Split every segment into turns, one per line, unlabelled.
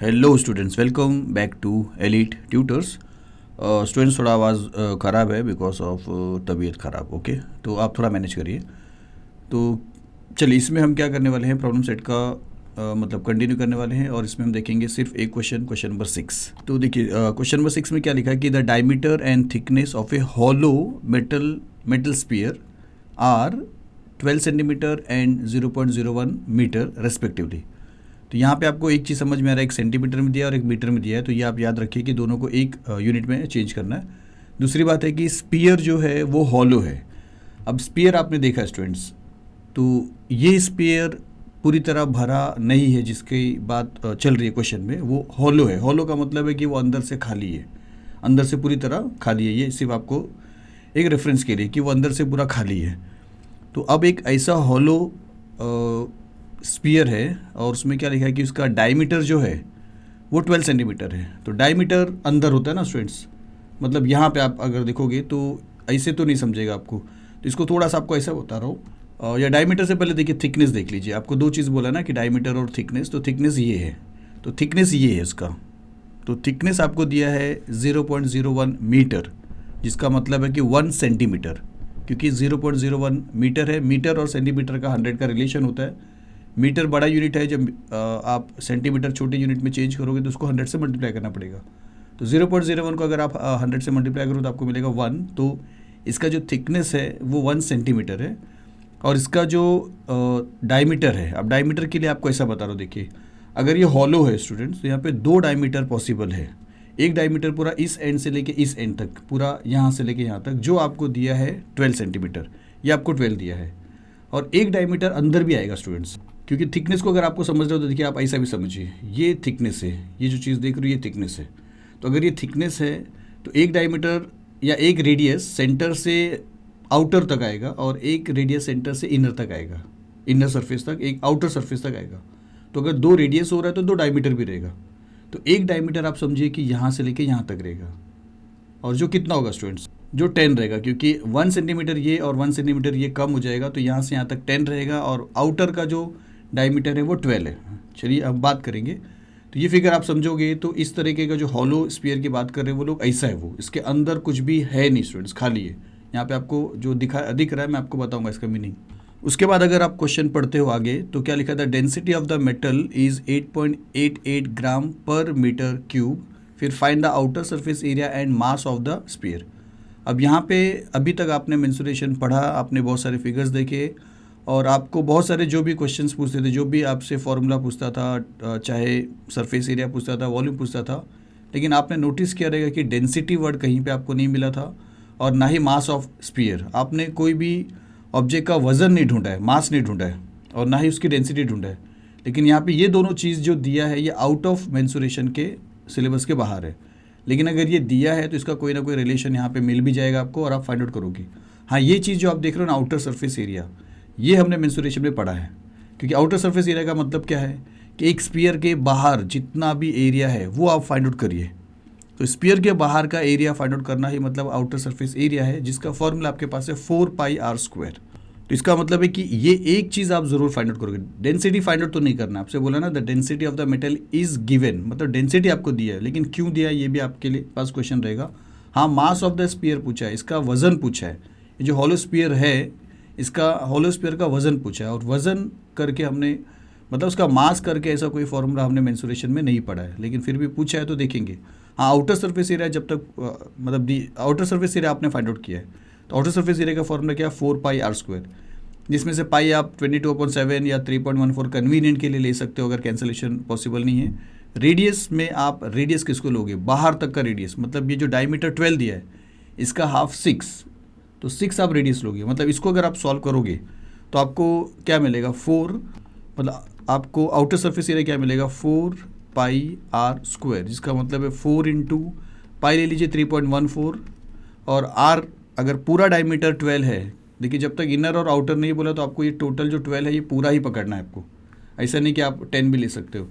Hello students, welcome back to Elite Tutors. Students थोड़ा आवाज़ ख़राब है बिकॉज ऑफ तबीयत ख़राब। ओके, तो आप थोड़ा मैनेज करिए। तो चलिए, इसमें हम क्या करने वाले हैं, प्रॉब्लम सेट का मतलब कंटिन्यू करने वाले हैं और इसमें हम देखेंगे सिर्फ एक क्वेश्चन नंबर 6। तो देखिए, क्वेश्चन नंबर 6 में क्या लिखा है कि the diameter and thickness of a hollow metal sphere are 12 centimetre and 0.01 metre respectively. तो यहाँ पे आपको एक चीज़ समझ में आ रहा है, एक सेंटीमीटर में दिया और एक मीटर में दिया है, तो ये आप याद रखिए कि दोनों को एक यूनिट में चेंज करना है। दूसरी बात है कि स्पीयर जो है वो हॉलो है। अब स्पीयर आपने देखा स्टूडेंट्स, तो ये स्पीयर पूरी तरह भरा नहीं है, जिसकी बात चल रही है क्वेश्चन में, वो हॉलो है। हॉलो का मतलब है कि वो अंदर से खाली है, अंदर से पूरी तरह खाली है। ये सिर्फ आपको एक रेफरेंस के लिए कि वो अंदर से पूरा खाली है। तो अब एक ऐसा हॉलो स्पीयर है और उसमें क्या लिखा है कि उसका डायमीटर जो है वो 12 सेंटीमीटर है। तो डायमीटर अंदर होता है ना स्टूडेंट्स, मतलब यहाँ पे आप अगर देखोगे तो ऐसे तो नहीं समझेगा आपको, तो इसको थोड़ा सा आपको ऐसा बता रहा हूँ। या डायमीटर से पहले देखिए थिकनेस देख लीजिए। आपको दो चीज़ बोला ना कि डायमीटर और थिकनेस, तो थिकनेस ये है, तो थिकनेस ये है इसका। तो थिकनेस आपको दिया है 0.01 मीटर, जिसका मतलब है कि 1 सेंटीमीटर, क्योंकि 0.01 मीटर है। मीटर और सेंटीमीटर का 100 का रिलेशन होता है। मीटर बड़ा यूनिट है, जब आप सेंटीमीटर छोटे यूनिट में चेंज करोगे तो उसको 100 से मल्टीप्लाई करना पड़ेगा। तो 0.01 को अगर आप 100 से मल्टीप्लाई करो तो आपको मिलेगा 1। तो इसका जो थिकनेस है वो 1 सेंटीमीटर है और इसका जो डायमीटर है, अब डायमीटर के लिए आपको ऐसा बता रहा हूँ। देखिए, अगर ये हॉलो है स्टूडेंट्स, तो यहाँ पे 2 डायमीटर पॉसिबल है। एक डायमीटर पूरा इस एंड से लेके इस एंड तक, पूरा यहाँ से लेके यहाँ तक, जो आपको दिया है 12 सेंटीमीटर, ये आपको 12 दिया है। और एक डायमीटर अंदर भी आएगा स्टूडेंट्स, क्योंकि थिकनेस को अगर आपको समझ रहे हो तो देखिए आप ऐसा भी समझिए, ये थिकनेस है, ये जो चीज़ देख रहे हो ये थिकनेस है। तो अगर ये थिकनेस है तो एक डायमीटर या एक रेडियस सेंटर से आउटर तक आएगा और एक रेडियस सेंटर से इनर तक आएगा, इनर सरफेस तक, एक आउटर सरफेस तक आएगा। तो अगर 2 रेडियस हो रहा है तो 2 डायमीटर भी रहेगा। तो एक डायमीटर आप समझिए कि यहाँ से लेके यहाँ तक रहेगा, और जो कितना होगा स्टूडेंट्स, जो 10 रहेगा, क्योंकि 1 सेंटीमीटर ये और 1 सेंटीमीटर ये कम हो जाएगा, तो यहाँ से यहाँ तक 10 रहेगा और आउटर का जो डायमीटर है वो 12 है। चलिए अब बात करेंगे। तो ये फिगर आप समझोगे तो इस तरीके का जो हॉलो स्फीयर की बात कर रहे हैं वो लोग, ऐसा है वो, इसके अंदर कुछ भी है नहीं स्टूडेंट्स, खाली है। यहाँ पे आपको जो दिख रहा है मैं आपको बताऊंगा इसका मीनिंग। उसके बाद अगर आप क्वेश्चन पढ़ते हो आगे तो क्या लिखा था, density of the metal is 8.88 ग्राम पर मीटर क्यूब, फिर find the outer surface area and mass of the sphere. अब यहाँ पे अभी तक आपने मेंसुरेशन पढ़ा, आपने बहुत सारे फिगर्स देखे और आपको बहुत सारे जो भी क्वेश्चंस पूछते थे, जो भी आपसे फॉर्मूला पूछता था, चाहे सरफेस एरिया पूछता था, वॉल्यूम पूछता था, लेकिन आपने नोटिस किया रहेगा कि डेंसिटी वर्ड कहीं पे आपको नहीं मिला था और ना ही मास ऑफ स्फीयर। आपने कोई भी ऑब्जेक्ट का वज़न नहीं ढूंढा है, मास नहीं ढूंढा है और ना ही उसकी डेंसिटी ढूंढा है। लेकिन यहाँ पे ये दोनों चीज़ जो दिया है ये आउट ऑफ मेंसुरेशन के सिलेबस के बाहर है। लेकिन अगर ये दिया है तो इसका कोई ना कोई रिलेशन यहाँ पे मिल भी जाएगा आपको और आप फाइंड आउट करोगे। हाँ, ये चीज़ जो आप देख रहे हो ना, आउटर सरफेस एरिया, ये हमने मेंसुरेशन में पढ़ा है। क्योंकि आउटर सरफेस एरिया का मतलब क्या है कि एक स्पीयर के बाहर जितना भी एरिया है वो आप फाइंड आउट करिए। तो स्पीयर के बाहर का एरिया फाइंड आउट करना ही मतलब आउटर सरफेस एरिया है, जिसका फॉर्मूला आपके पास है 4πr²। तो इसका मतलब है कि ये एक चीज़ आप ज़रूर फाइंड आउट करोगे। डेंसिटी फाइंड आउट तो नहीं करना, आपसे बोला ना the density of the metal is given, मतलब डेंसिटी आपको दिया है, लेकिन क्यों दिया है ये भी आपके लिए पास क्वेश्चन रहेगा। हाँ, मास ऑफ द स्पीयर पूछा है, इसका वजन पूछा है। ये जो हॉलो स्पीयर है, इसका हॉलो स्पीयर का वजन पूछा है और वजन करके हमने, मतलब उसका मास करके ऐसा कोई फॉर्मूला हमने मेंसुरेशन में नहीं पढ़ा है, लेकिन फिर भी पूछा है तो देखेंगे। हाँ, आउटर सरफेस एरिया जब तक मतलब आउटर सरफेस एरिया आपने फाइंड आउट किया है, तो आउटर सरफेस एरिया का फॉर्मूला क्या है, 4πr², जिसमें से पाई आप 22/7 या 3.14 कन्वीनियंट के लिए ले सकते हो अगर कैंसलेशन पॉसिबल नहीं है। रेडियस में आप रेडियस किसको लोगे, बाहर तक का रेडियस, मतलब ये जो डायमीटर 12 दिया है इसका हाफ 6, तो 6 आप रेडियस लोगे। मतलब इसको अगर आप सॉल्व करोगे तो आपको क्या मिलेगा, 4, मतलब आपको आउटर सरफेस एरिया क्या मिलेगा, 4πr², जिसका मतलब है 4 इंटू पाई ले लीजिए 3.14 और आर अगर पूरा डायमीटर 12 है। देखिए, जब तक इनर और आउटर नहीं बोला तो आपको ये टोटल जो 12 है ये पूरा ही पकड़ना है आपको, ऐसा नहीं कि आप 10 भी ले सकते हो।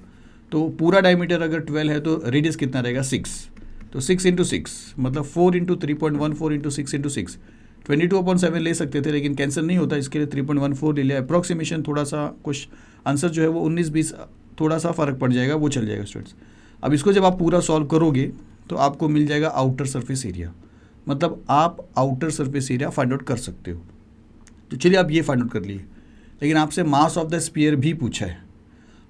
तो पूरा डायमीटर अगर 12 है तो रेडियस कितना रहेगा, 6, तो 6 इंटू 6 मतलब 4 इंटू 3.14 इंटू 6 इंटू 6, 22/7 ले सकते थे, लेकिन कैंसिल नहीं होता, इसके लिए 3.14 ले लिया। अप्रॉक्सीमेशन थोड़ा सा कुछ आंसर जो है वो 19-20 थोड़ा सा फ़र्क पड़ जाएगा, वो चल जाएगा स्टूडेंट्स। अब इसको जब आप पूरा सॉल्व करोगे तो आपको मिल जाएगा आउटर सरफेस एरिया, मतलब आप outer surface area find out कर सकते हो। तो चलिए आप ये फाइंड आउट कर लिए, लेकिन आपसे मास ऑफ द स्फीयर भी पूछा है।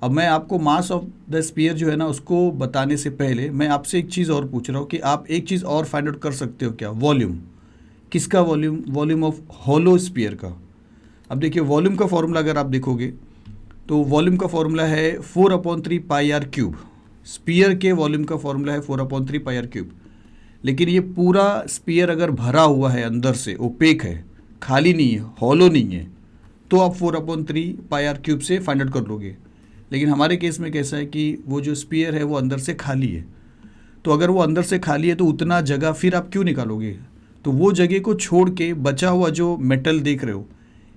अब मैं आपको मास ऑफ द स्फीयर जो है ना उसको बताने से पहले मैं आपसे एक चीज़ और पूछ रहा हूँ कि आप एक चीज़ और फाइंड आउट कर सकते हो क्या? वॉल्यूम। किसका volume? Volume of hollow sphere का। अब देखिए वॉल्यूम का फॉर्मूला अगर आप देखोगे तो वॉल्यूम का फॉर्मूला है 4/3 पाई आर क्यूब। स्फीयर के वॉल्यूम का फॉर्मूला है 4/3 पाई आर क्यूब। लेकिन ये पूरा स्फीयर अगर भरा हुआ है अंदर से, ओपेक है, खाली नहीं है, हॉलो नहीं है, तो आप 4/3 पाई आर क्यूब से फाइंड आउट कर लोगे। लेकिन हमारे केस में कैसा है कि वो जो स्फीयर है वो अंदर से खाली है। तो अगर वो अंदर से खाली है तो उतना जगह फिर आप क्यों निकालोगे? तो वो जगह को छोड़ के बचा हुआ जो मेटल देख रहे हो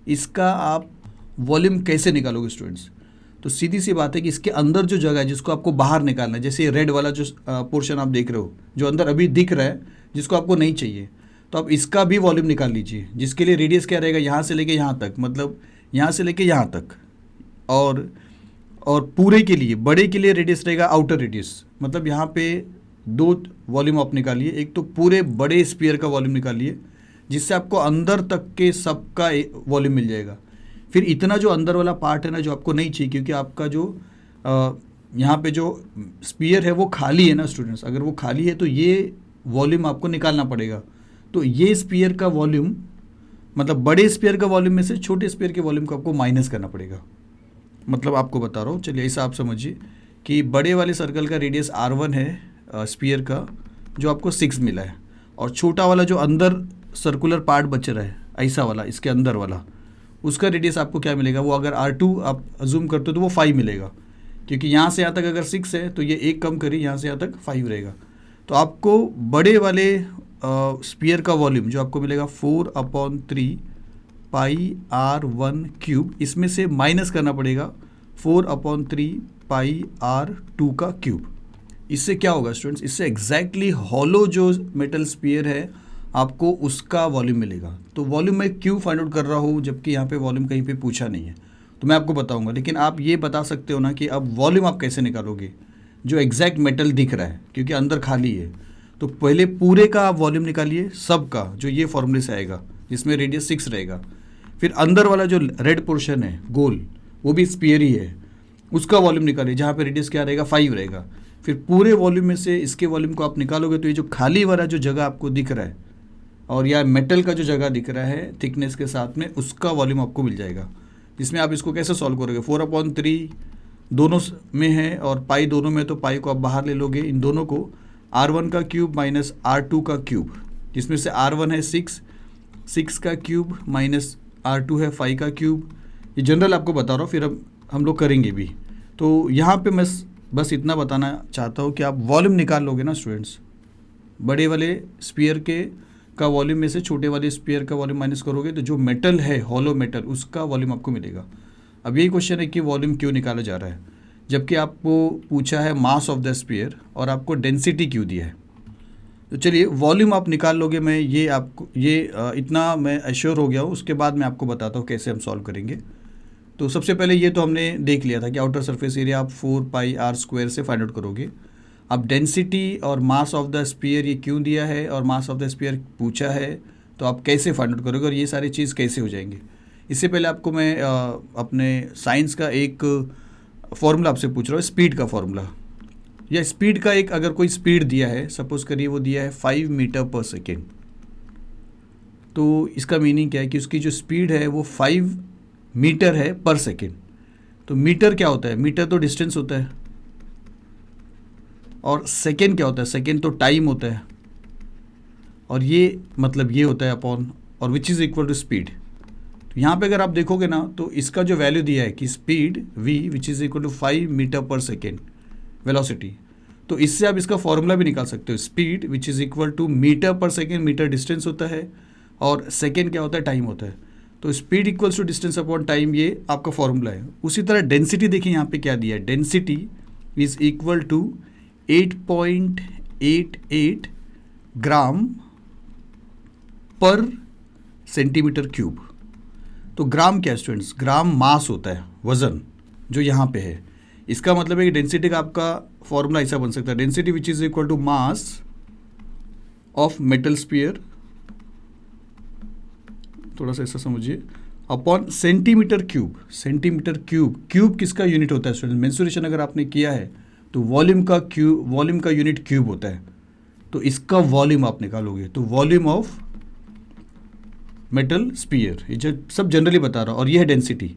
इसका आप वॉल्यूम कैसे निकालोगे स्टूडेंट्स? तो सीधी सी बात है कि इसके अंदर जो जगह है जिसको आपको बाहर निकालना है, जैसे रेड वाला जो पोर्शन आप देख रहे हो जो अंदर अभी दिख रहा है जिसको आपको नहीं चाहिए, तो आप इसका भी वॉल्यूम निकाल लीजिए, जिसके लिए रेडियस क्या रहेगा, यहाँ से लेके यहाँ तक, मतलब यहाँ से लेके यहाँ तक। और पूरे के लिए, बड़े के लिए रेडियस रहेगा आउटर रेडियस, मतलब यहाँ पे 2 वॉल्यूम आप निकालिए। एक तो पूरे बड़े स्फीयर का वॉल्यूम निकालिए जिससे आपको अंदर तक के सबका वॉल्यूम मिल जाएगा। फिर इतना जो अंदर वाला पार्ट है ना जो आपको नहीं चाहिए, क्योंकि आपका जो यहाँ पे जो स्फीयर है वो खाली है ना स्टूडेंट्स, अगर वो खाली है तो ये वॉल्यूम आपको निकालना पड़ेगा। तो ये स्फीयर का वॉल्यूम, मतलब बड़े स्फीयर का वॉल्यूम में से छोटे स्फीयर के वॉल्यूम को आपको माइनस करना पड़ेगा। मतलब आपको बता रहा हूँ, चलिए ऐसा आप समझिए कि बड़े वाले सर्कल का रेडियस R1 है स्फीयर का, जो आपको 6 मिला है, और छोटा वाला जो अंदर सर्कुलर पार्ट बच रहा है ऐसा वाला, इसके अंदर वाला, उसका रेडियस आपको क्या मिलेगा? वो अगर R2 आप अजूम करते हो तो वो 5 मिलेगा, क्योंकि यहाँ से यहाँ तक अगर 6 है तो ये एक कम करिए, यहाँ से यहाँ तक 5 रहेगा। तो आपको बड़े वाले स्फीयर का वॉल्यूम जो आपको मिलेगा 4/3 पाई R1 क्यूब, इसमें से माइनस करना पड़ेगा 4/3 पाई R2 का क्यूब। इससे क्या होगा स्टूडेंट्स? इससे एग्जैक्टली हॉलो जो मेटल स्फीयर है आपको उसका वॉल्यूम मिलेगा। तो वॉल्यूम मैं क्यों फाइंड आउट कर रहा हूँ जबकि यहाँ पे वॉल्यूम कहीं पे पूछा नहीं है, तो मैं आपको बताऊंगा। लेकिन आप ये बता सकते हो ना कि अब वॉल्यूम आप कैसे निकालोगे जो एग्जैक्ट मेटल दिख रहा है, क्योंकि अंदर खाली है। तो पहले पूरे का आप वॉल्यूम निकालिए, सब का, जो ये फॉर्मूले से आएगा जिसमें रेडियस 6 रहेगा। फिर अंदर वाला जो रेड पोर्शन है गोल, वो भी स्फीयर ही है, उसका वॉल्यूम निकालिए जहाँ पे रेडियस क्या रहेगा, 5 रहेगा। फिर पूरे वॉल्यूम में से इसके वॉल्यूम को आप निकालोगे तो ये जो खाली वाला जो जगह आपको दिख रहा है और या मेटल का जो जगह दिख रहा है थिकनेस के साथ में, उसका वॉल्यूम आपको मिल जाएगा। जिसमें आप इसको कैसे सॉल्व करोगे? 4/3 दोनों में है और पाई दोनों में, तो पाई को आप बाहर ले लोगे, इन दोनों को R1 का क्यूब माइनस R2 का क्यूब, जिसमें से R1 है 6 का क्यूब माइनस R2 है 5 का क्यूब। ये जनरल आपको बता रहा हूँ, फिर अब हम लोग करेंगे भी। तो यहाँ पे मैं बस इतना बताना चाहता हूँ कि आप वॉल्यूम निकाल लोगे ना स्टूडेंट्स, बड़े वाले स्फीयर के का वॉल्यूम में से छोटे वाले स्फीयर का वॉल्यूम माइनस करोगे तो जो मेटल है हॉलो मेटल उसका वॉल्यूम आपको मिलेगा। अब यही क्वेश्चन है कि वॉल्यूम क्यों निकाला जा रहा है, जबकि आपको पूछा है मास ऑफ द स्फीयर और आपको डेंसिटी क्यों दिया है। तो चलिए वॉल्यूम आप निकाल लोगे, मैं ये आपको इतना मैं एश्योर हो गया हूँ। उसके बाद मैं आपको बताता हूँ कैसे हम सॉल्व करेंगे। तो सबसे पहले ये तो हमने देख लिया था कि आउटर सरफेस एरिया आप 4 पाई R² से फाइंड आउट करोगे। अब डेंसिटी और मास ऑफ द स्फीयर ये क्यों दिया है और मास ऑफ द स्फीयर पूछा है, तो आप कैसे फाइंड आउट करोगे और ये सारी चीज़ कैसे हो जाएंगे। इससे पहले आपको मैं अपने साइंस का एक फॉर्मूला आपसे पूछ रहा हूँ, स्पीड का फॉर्मूला। या स्पीड का एक अगर कोई स्पीड दिया है, सपोज करिए वो दिया है 5 मीटर पर सेकेंड, तो इसका मीनिंग क्या है कि उसकी जो स्पीड है वो 5 मीटर है पर सेकेंड। तो मीटर क्या होता है? मीटर तो डिस्टेंस होता है, और सेकेंड क्या होता है? सेकेंड तो टाइम होता है, और ये मतलब ये होता है अपॉन, और which is equal to speed. तो यहाँ पे अगर आप देखोगे ना तो इसका जो वैल्यू दिया है कि speed v which is equal to 5 metre per second velocity, तो इससे आप इसका फॉर्मूला भी निकाल सकते हो। Speed which is equal to metre per second, metre distance होता है और सेकेंड क्या होता है? टाइम होता है। तो speed equals to distance upon time, ये आपका फॉर्मूला है। उसी तरह डेंसिटी देखिए यहाँ पे क्या दिया है, डेंसिटी इज इक्वल टू 8.88 ग्राम पर सेंटीमीटर क्यूब। तो ग्राम क्या है स्टूडेंट्स? ग्राम मास होता है, वज़न जो यहाँ पे है। इसका मतलब है कि डेंसिटी का आपका फॉर्मूला ऐसा बन सकता है, density which is equal to mass of metal sphere, थोड़ा सा ऐसा समझिए, upon centimetre cube. Centimetre cube, cube किसका यूनिट होता है स्टूडेंट? मेंसुरेशन अगर आपने किया है तो वॉल्यूम का यूनिट क्यूब होता है, तो इसका वॉल्यूम आप निकालोगे, तो वॉल्यूम ऑफ मेटल स्फीयर, ये जो सब जनरली बता रहा हूँ, और ये है डेंसिटी।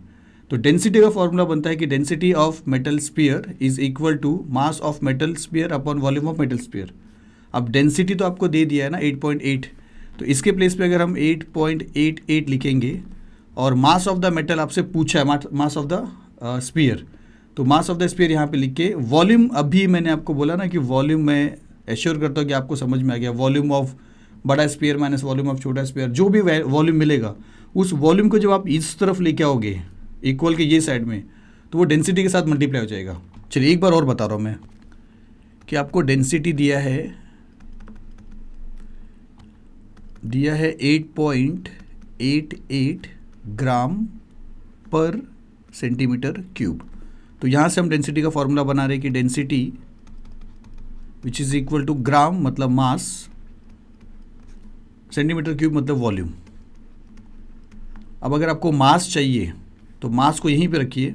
तो डेंसिटी का फॉर्मूला बनता है कि density of metal sphere is equal to mass of metal sphere upon volume of metal sphere. अब डेंसिटी तो आपको दे दिया है ना 8.8, तो इसके प्लेस पे अगर हम 8.88 लिखेंगे, और मास ऑफ द मेटल आपसे पूछा है, मास ऑफ द स्फीयर, तो मास ऑफ द स्फीयर यहाँ पे लिख के, वॉल्यूम अभी मैंने आपको बोला ना कि वॉल्यूम मैं एश्योर करता हूँ कि आपको समझ में आ गया, वॉल्यूम ऑफ बड़ा स्फीयर माइनस वॉल्यूम ऑफ छोटा स्फीयर, जो भी वॉल्यूम मिलेगा उस वॉल्यूम को जब आप इस तरफ लेके आओगे इक्वल के ये साइड में, तो वो डेंसिटी के साथ मल्टीप्लाई हो जाएगा। चलिए एक बार और बता रहा हूँ मैं कि आपको डेंसिटी दिया है 8.88 ग्राम पर सेंटीमीटर क्यूब। तो यहाँ से हम डेंसिटी का फॉर्मूला बना रहे हैं कि density which is equal to gram मतलब मास, सेंटीमीटर क्यूब मतलब वॉल्यूम। अब अगर आपको मास चाहिए तो मास को यहीं पे रखिए,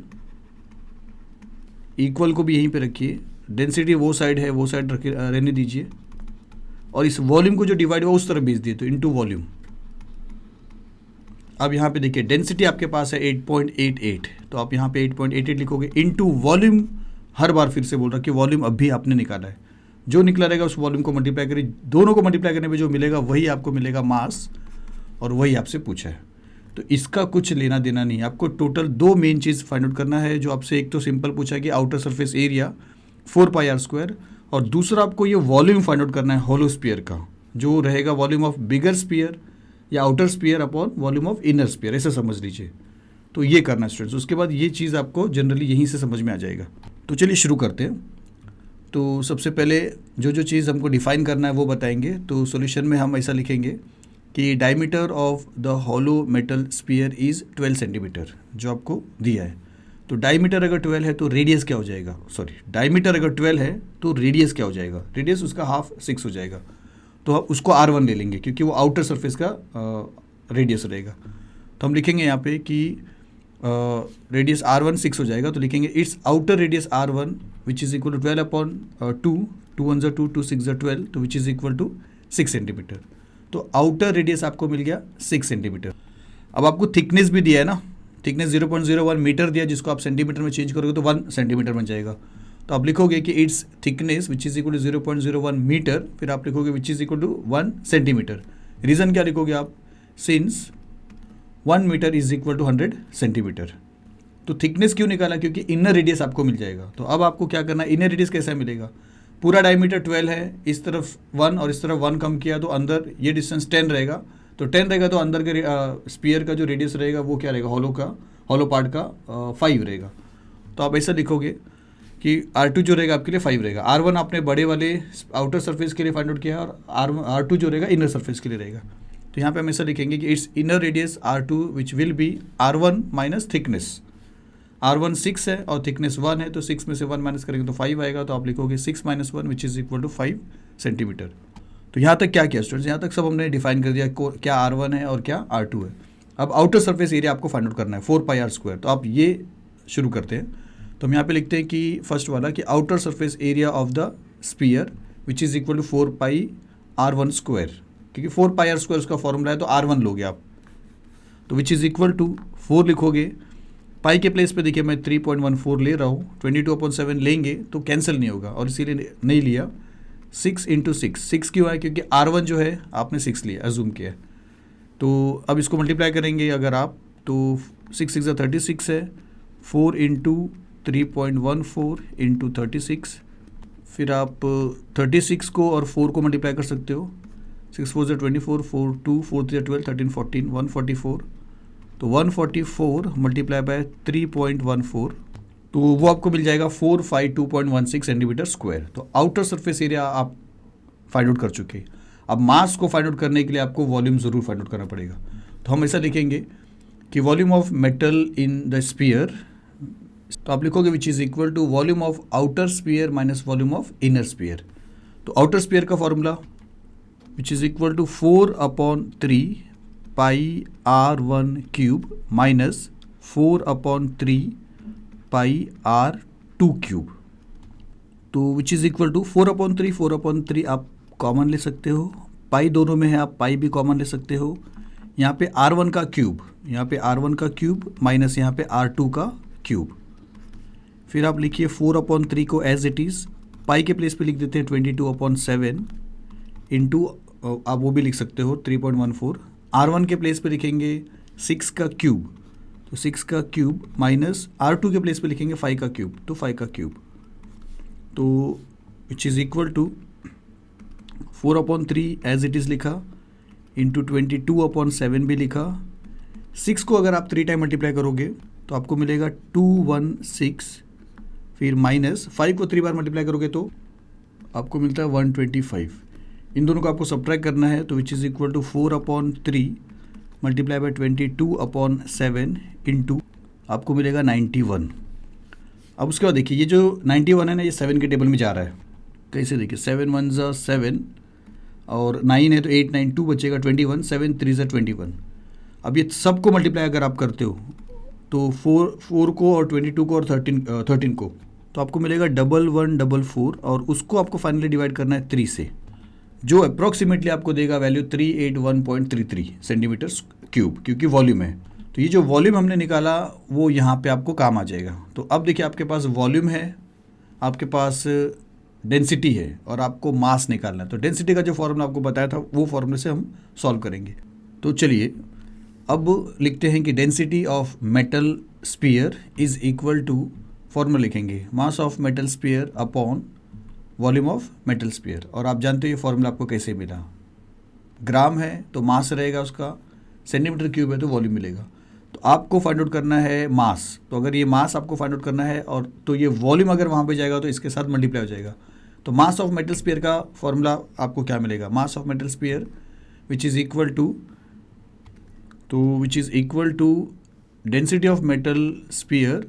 इक्वल को भी यहीं पे रखिए, डेंसिटी वो साइड है वो साइड रहने दीजिए, और इस वॉल्यूम को जो डिवाइड हुआ उस तरफ भेज दिए, तो इनटू वॉल्यूम। अब यहाँ पे देखिए डेंसिटी आपके पास है 8.88, तो आप यहाँ पे 8.88 लिखोगे, इनटू वॉल्यूम। हर बार फिर से बोल रहा कि वॉल्यूम अभी आपने निकाला है, जो निकला रहेगा उस वॉल्यूम को मल्टीप्लाई करिए, दोनों को मल्टीप्लाई करने पे जो मिलेगा वही आपको मिलेगा मास, और वही आपसे पूछा है। तो इसका कुछ लेना देना नहीं, आपको टोटल दो मेन चीज़ फाइंड आउट करना है, जो आपसे एक तो सिंपल पूछा कि आउटर सरफेस एरिया 4πr², और दूसरा आपको ये वॉल्यूम फाइंड आउट करना है होलो स्फीयर का, जो रहेगा वॉल्यूम ऑफ बिगर स्फीयर या outer sphere upon volume of inner sphere, ऐसा समझ लीजिए। तो ये करना है स्टूडेंट्स, उसके बाद ये चीज़ आपको जनरली यहीं से समझ में आ जाएगा। तो चलिए शुरू करते हैं। तो सबसे पहले जो चीज़ हमको डिफाइन करना है वो बताएंगे। तो सॉल्यूशन में हम ऐसा लिखेंगे कि diameter of the hollow metal sphere is 12 centimetre, जो आपको दिया है। तो डायमीटर अगर 12 है तो रेडियस क्या हो जाएगा, डायमीटर अगर 12 है तो रेडियस क्या हो जाएगा, रेडियस उसका हाफ 6 हो जाएगा। तो आप उसको R1 ले लेंगे क्योंकि वो आउटर सरफेस का रेडियस रहेगा। तो हम लिखेंगे यहाँ पे कि रेडियस R1 6 हो जाएगा, तो लिखेंगे its outer radius R1 which is equal to 12 upon 2, 2 1 2, 2 6 12, तो which is equal to 6 centimetre. तो आउटर रेडियस आपको मिल गया 6 सेंटीमीटर। अब आपको थिकनेस भी दिया है ना, थिकनेस 0.01 मीटर दिया, जिसको आप सेंटीमीटर में चेंज करोगे तो 1 सेंटीमीटर बन जाएगा। तो आप लिखोगे कि its thickness which is equal to 0.01 metre, फिर आप लिखोगे which is equal to 1 centimetre. Reason क्या लिखोगे आप, since 1 metre is equal to 100 centimetre. तो थिकनेस क्यों निकाला, क्योंकि इनर रेडियस आपको मिल जाएगा। तो अब आपको क्या करना है, इनर रेडियस कैसा मिलेगा, पूरा डायमीटर 12 है, इस तरफ 1 और इस तरफ 1 कम किया तो अंदर ये डिस्टेंस 10 रहेगा, तो 10 रहेगा तो अंदर के स्फीयर का जो रेडियस रहेगा वो क्या रहेगा, हॉलो पार्ट का 5 रहेगा। तो आप ऐसा लिखोगे कि R2 जो रहेगा आपके लिए 5 रहेगा। R1 आपने बड़े वाले आउटर सरफेस के लिए फाइंड आउट किया, और R2 जो रहेगा इनर सरफेस के लिए रहेगा। तो यहाँ पे हम ऐसा लिखेंगे कि it's inner radius R2 which will be R1 minus thickness. R1 6 है और थिकनेस 1 है, तो 6 में से 1 माइनस करेंगे तो 5 आएगा। तो आप लिखोगे 6 minus 1 which is equal to 5 centimetre. तो यहाँ तक क्या किया स्टूडेंट्स, यहाँ तक सब हमने डिफाइन कर दिया क्या R1 है और क्या R2 है। अब आउटर सरफेस एरिया आपको फाइंड आउट करना है 4πr²। तो आप ये शुरू करते हैं। तो हम यहाँ पे लिखते हैं कि फर्स्ट वाला कि outer surface area of the sphere which is equal to 4πr1², क्योंकि 4πr² उसका फॉर्मूला है, तो R1 लोगे आप, तो विच इज़ इक्वल टू 4 लिखोगे, पाई के प्लेस पे देखिए मैं 3.14 ले रहा हूँ, 22/7 लेंगे तो कैंसिल नहीं होगा, और इसीलिए नहीं लिया। 6 × 6 क्यों है, क्योंकि R1 जो है आपने 6 लिया, अजूम किया। तो अब इसको मल्टीप्लाई करेंगे अगर आप, तो 6 6 36 है, 4 × 3.14 × 36, फिर आप 36 को और 4 को मल्टीप्लाई कर सकते हो, 6 4 24, 4 2 4 3 12, 13 14, 144। तो 144 मल्टीप्लाई बाय 3.14, तो वो आपको मिल जाएगा 452.16 सेंटीमीटर स्क्वायर। तो आउटर सरफेस एरिया आप फाइंड आउट कर चुके। अब मास को फाइंड आउट करने के लिए आपको वॉल्यूम ज़रूर फाइंड आउट करना पड़ेगा। तो हम ऐसा लिखेंगे कि volume of metal in the sphere तो आप लिखोगे which is equal to volume of outer sphere minus volume of inner sphere. तो आउटर स्पीयर का formula which is equal to 4/3 pi r1 cube minus 4/3 pi r2 cube. तो which is equal to 4/3 आप common ले सकते हो, पाई दोनों में है, आप पाई भी कॉमन ले सकते हो। यहाँ पे r1 का क्यूब, यहाँ पे r1 का क्यूब माइनस यहाँ पे r2 का क्यूब। फिर आप लिखिए 4/3 को एज इट इज़, पाई के प्लेस पे लिख देते हैं 22/7 इंटू, आप वो भी लिख सकते हो 3.14। r1 के प्लेस पे लिखेंगे 6 का क्यूब, तो 6 का क्यूब माइनस r2 के प्लेस पे लिखेंगे 5 का क्यूब, तो 5 का क्यूब। तो which is equal to 4/3 as it is लिखा इंटू 22/7 भी लिखा। 6 को अगर आप 3 टाइम मल्टीप्लाई करोगे तो आपको मिलेगा 216, फिर माइनस 5 को 3 बार मल्टीप्लाई करोगे तो आपको मिलता है 125। इन दोनों को आपको सब्ट्रैक्ट करना है, तो which is equal to 4/3 multiply by 22/7 into आपको मिलेगा 91। अब उसके बाद देखिए ये जो 91 है ना, ये 7 के टेबल में जा रहा है। कैसे देखिए 7 1 ज़ा 7 और 9 है तो 8 9 2 बचेगा 21, 7 3 ज़ा 21। अब ये सबको मल्टीप्लाई अगर आप करते हो तो 4 को और 22 को और 13 को, तो आपको मिलेगा 1144 और उसको आपको फाइनली डिवाइड करना है 3 से, जो अप्रॉक्सीमेटली आपको देगा वैल्यू 381.33 सेंटीमीटर क्यूब, क्योंकि वॉल्यूम है। तो ये जो वॉल्यूम हमने निकाला वो यहाँ पे आपको काम आ जाएगा। तो अब देखिए आपके पास वॉल्यूम है, आपके पास डेंसिटी है और आपको मास निकालना है। तो डेंसिटी का जो फॉर्मूला आपको बताया था वो फॉर्मूले से हम सॉल्व करेंगे। तो चलिए अब लिखते हैं कि density of metal sphere is equal to, formula लिखेंगे mass of metal sphere upon volume of metal sphere. और आप जानते हो ये फॉर्मूला आपको कैसे मिला, ग्राम है तो मास रहेगा उसका, सेंटीमीटर क्यूब है तो वॉल्यूम मिलेगा। तो आपको फाइंड आउट करना है मास, तो अगर ये मास आपको फाइंड आउट करना है और तो ये वॉल्यूम अगर वहाँ पे जाएगा तो इसके साथ मल्टीप्लाई हो जाएगा। तो मास ऑफ मेटल स्पीयर का फॉर्मूला आपको क्या मिलेगा, mass of metal sphere which is equal to, तो which is equal to density of metal sphere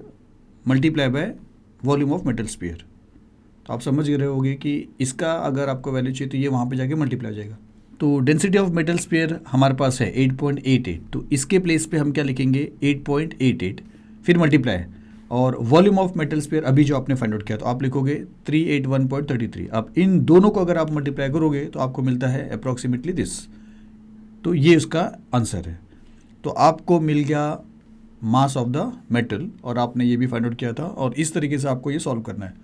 multiply by volume of metal sphere. तो आप समझ रहे होगे कि इसका अगर आपको वैल्यू चाहिए तो ये वहाँ पे जाके मल्टीप्लाई हो जाएगा। तो डेंसिटी ऑफ मेटल स्पीयर हमारे पास है 8.88, तो इसके प्लेस पे हम क्या लिखेंगे 8.88, फिर मल्टीप्लाई, और वॉल्यूम ऑफ मेटल स्पीयर अभी जो आपने फाइंड आउट किया तो आप लिखोगे 381.33। अब इन दोनों को अगर आप मल्टीप्लाई करोगे तो आपको मिलता है अप्रॉक्सीमेटली दिस। तो ये उसका आंसर है। तो आपको मिल गया मास ऑफ द मेटल और आपने ये भी फाइंड आउट किया था, और इस तरीके से आपको ये सॉल्व करना है।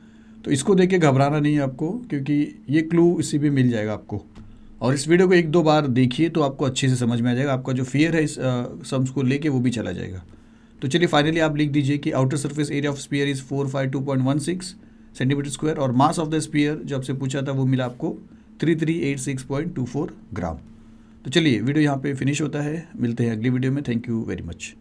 तो इसको देख के घबराना नहीं है आपको, क्योंकि ये क्लू इसी भी मिल जाएगा आपको। और इस वीडियो को 1-2 बार देखिए तो आपको अच्छे से समझ में आ जाएगा, आपका जो फियर है इस सम्स को लेके वो भी चला जाएगा। तो चलिए फाइनली आप लिख दीजिए कि outer surface area of sphere is 452.16 centimetre square, और मास ऑफ द स्पीयर जो आपसे पूछा था वो मिला आपको 3386.24 ग्राम। तो चलिए वीडियो यहाँ पे फिनिश होता है, मिलते हैं अगली वीडियो में। Thank you very much.